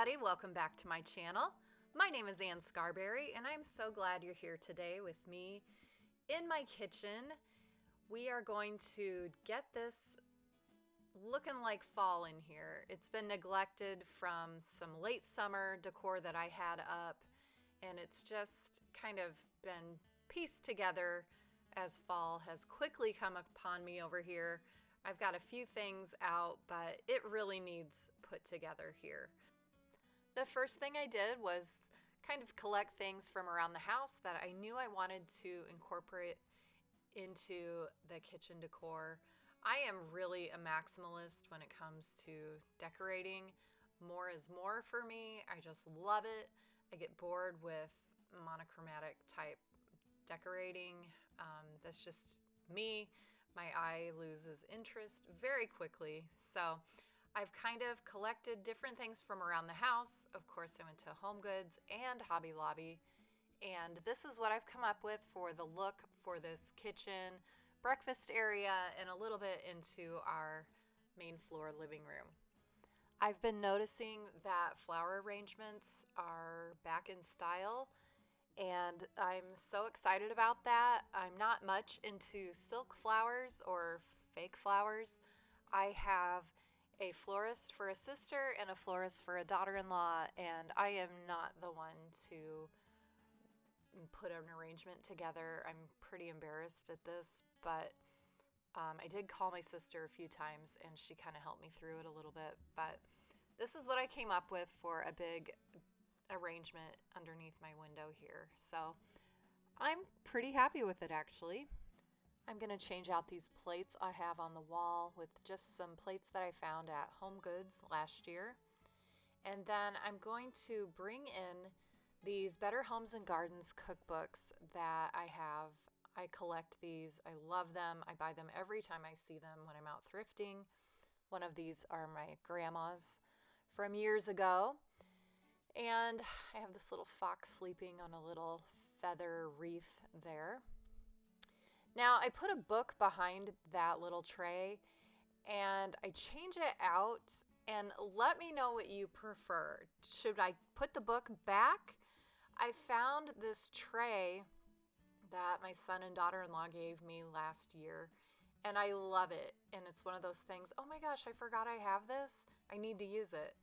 everybody, welcome back to my channel. My name is Ann Scarberry and I'm so glad you're here today with me in my kitchen. We are going to get this looking like fall in here. It's been neglected from some late summer decor that I had up, and it's just kind of been pieced together as fall has quickly come upon me over here. I've got a few things out, but it really needs put together here. The first thing I did was kind of collect things from around the house that I knew I wanted to incorporate into the kitchen decor. I am really a maximalist when it comes to decorating. More is more for me. I just love it. I get bored with monochromatic type decorating. That's just me. My eye loses interest very quickly. So I've kind of collected different things from around the house. Of course, I went to HomeGoods and Hobby Lobby. And this is what I've come up with for the look for this kitchen, breakfast area, and a little bit into our main floor living room. I've been noticing that flower arrangements are back in style, and I'm so excited about that. I'm not much into silk flowers or fake flowers. I have a florist for a sister and a florist for a daughter-in-law, and I am not the one to put an arrangement together. I'm pretty embarrassed at this, but I did call my sister a few times and she kind of helped me through it a little bit. But this is what I came up with for a big arrangement underneath my window here. So I'm pretty happy with it, actually. I'm going to change out these plates I have on the wall with just some plates that I found at HomeGoods last year. And then I'm going to bring in these Better Homes and Gardens cookbooks that I have. I collect these. I love them. I buy them every time I see them when I'm out thrifting. One of these are my grandma's from years ago. And I have this little fox sleeping on a little feather wreath there. Now, I put a book behind that little tray and I change it out, and let me know what you prefer. Should I put the book back? I found this tray that my son and daughter-in-law gave me last year, and I love it. And it's one of those things, oh my gosh, I forgot I have this. I need to use it.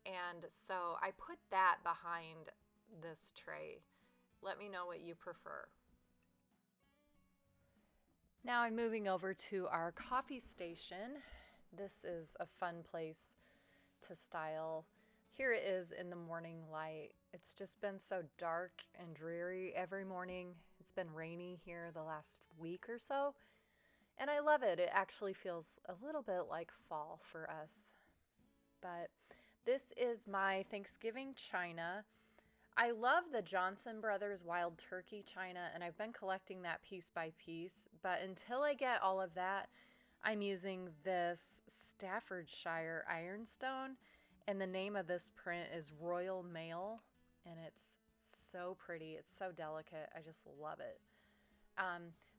And so I put that behind this tray. Let me know what you prefer. Now I'm moving over to our coffee station. This is a fun place to style. Here it is in the morning light. It's just been so dark and dreary every morning. It's been rainy here the last week or so, and I love it. It actually feels a little bit like fall for us. But this is my Thanksgiving china. I love the Johnson Brothers Wild Turkey china, and I've been collecting that piece by piece. But until I get all of that, I'm using this Staffordshire ironstone, and the name of this print is Royal Mail, and it's so pretty. It's so delicate. I just love it.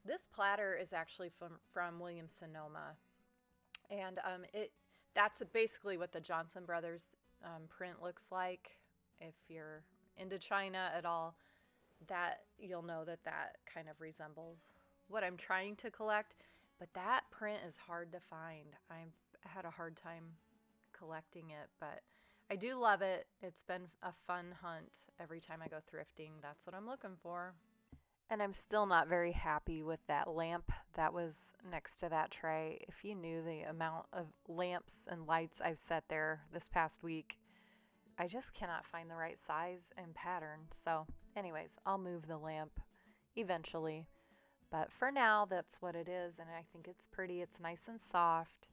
This platter is actually from Williams-Sonoma, and that's basically what the Johnson Brothers print looks like. If you're into china at all, that you'll know that kind of resembles what I'm trying to collect. But that print is hard to find. I've had a hard time collecting it, but I do love it. It's been a fun hunt every time I go thrifting. That's what I'm looking for. And I'm still not very happy with that lamp that was next to that tray. If you knew the amount of lamps and lights I've set there this past week, I just cannot find the right size and pattern. So anyways, I'll move the lamp eventually. But for now, that's what it is, and I think it's pretty. It's nice and soft.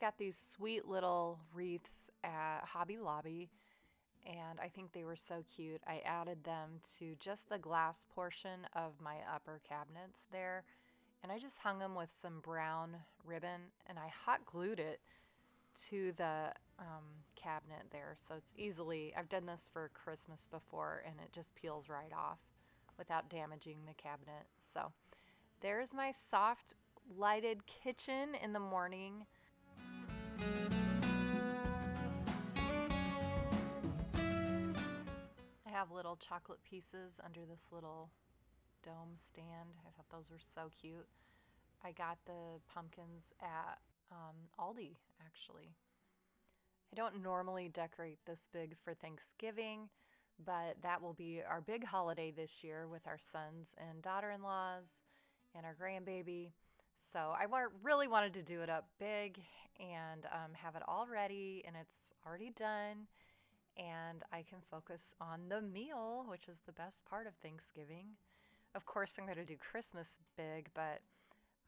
got these sweet little wreaths at Hobby Lobby, and I think they were so cute. I added them to just the glass portion of my upper cabinets there, and I just hung them with some brown ribbon, and I hot glued it to the cabinet there, so it's easily, I've done this for Christmas before, and it just peels right off without damaging the cabinet. So there's my soft lighted kitchen in the morning. I have little chocolate pieces under this little dome stand. I thought those were so cute. I got the pumpkins at Aldi, actually. I don't normally decorate this big for Thanksgiving, but that will be our big holiday this year with our sons and daughter-in-laws and our grandbaby. So I really wanted to do it up big and have it all ready, and it's already done. And I can focus on the meal, which is the best part of Thanksgiving. Of course, I'm going to do Christmas big, but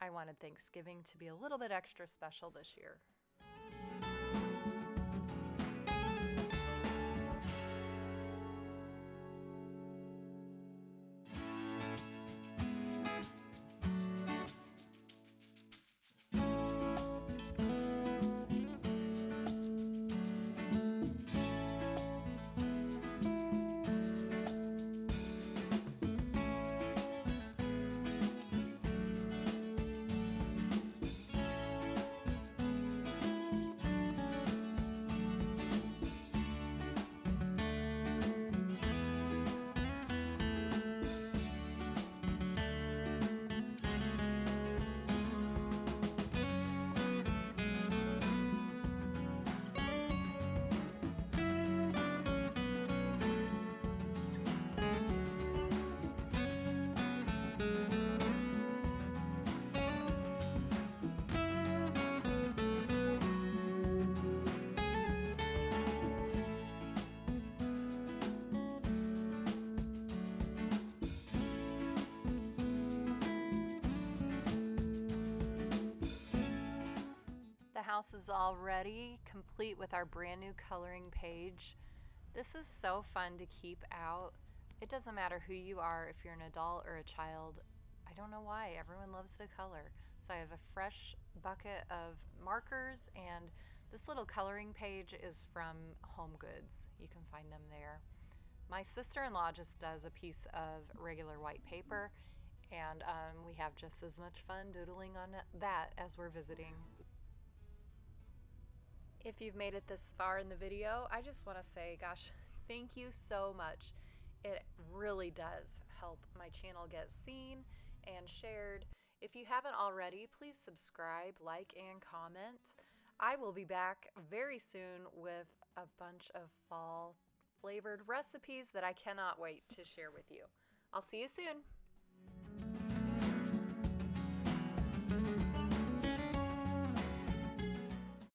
I wanted Thanksgiving to be a little bit extra special this year. The house is all ready, complete with our brand new coloring page. This is so fun to keep out. It doesn't matter who you are, if you're an adult or a child. I don't know why, everyone loves to color. So I have a fresh bucket of markers, and this little coloring page is from Home Goods. You can find them there. My sister-in-law just does a piece of regular white paper, and we have just as much fun doodling on that as we're visiting. If you've made it this far in the video, I just want to say, gosh, thank you so much. It really does help my channel get seen and shared. If you haven't already, please subscribe, like, and comment. I will be back very soon with a bunch of fall flavored recipes that I cannot wait to share with you. I'll see you soon.